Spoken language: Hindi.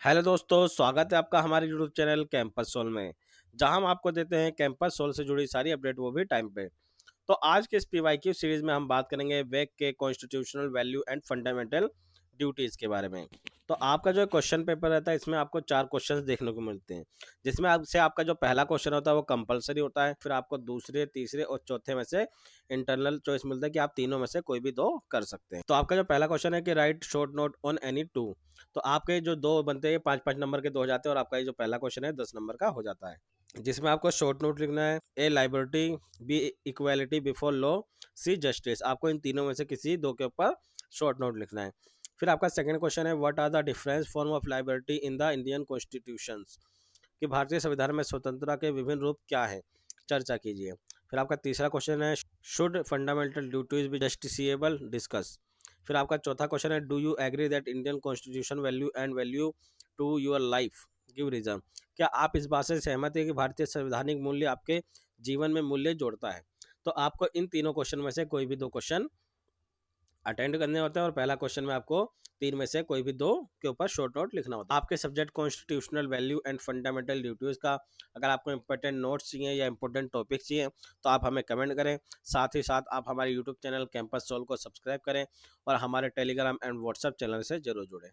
हेलो दोस्तों, स्वागत है आपका हमारे यूट्यूब चैनल कैंपस सोल में, जहां हम आपको देते हैं कैंपस सोल से जुड़ी सारी अपडेट, वो भी टाइम पे। तो आज के इस पीवाईक्यू सीरीज में हम बात करेंगे वेक के constitutional value and fundamental duties के बारे में। तो आपका जो क्वेश्चन पेपर रहता है, इसमें आपको 4 क्वेश्चंस देखने को मिलते हैं, जिसमें आपसे आपका जो पहला क्वेश्चन होता है वो कंपलसरी होता है। फिर आपको दूसरे, तीसरे और चौथे में से इंटरनल चॉइस मिलता है कि आप तीनों में से कोई भी 2 कर सकते हैं। तो आपका जो पहला क्वेश्चन है कि right short note on any 2। तो आपके जो 2 बनते हैं 5-5 नंबर के 2 हो जाते हैं, और आपका ये जो पहला क्वेश्चन है 10 नंबर का हो जाता है, जिसमें आपको शॉर्ट नोट लिखना है। A liberty, B equality before law, C justice. आपको इन तीनों में से किसी 2 के ऊपर शॉर्ट नोट लिखना है। फिर आपका सेकंड क्वेश्चन है what are the difference form of liberty in the Indian constitutions, कि भारतीय संविधान में स्वतंत्रता के विभिन्न रूप क्या है, चर्चा कीजिए। फिर आपका तीसरा क्वेश्चन है should fundamental duties be justiciable, discuss. फिर आपका चौथा क्वेश्चन है do you agree that Indian constitution value and value to your life, give reason. क्या आप इस बात से सहमत है कि भारतीय संवैधानिक मूल्य आपके जीवन में मूल्य जोड़ता है। तो आपको इन तीनों क्वेश्चन में से कोई भी 2 क्वेश्चन अटेंड करने होते हैं, और पहला क्वेश्चन में आपको 3 में से कोई भी 2 के ऊपर शॉर्ट नोट लिखना होता है। आपके subject constitutional value and fundamental duties का अगर आपको इंपॉर्टेंट नोट्स चाहिए या इंपॉर्टेंट टॉपिक्स चाहिए, तो आप हमें कमेंट करें। साथ ही साथ आप हमारे यूट्यूब चैनल कैंपस सोल को सब्सक्राइब करें, और हमारे टेलीग्राम एंड व्हाट्सएप चैनल से जरूर जुड़ें।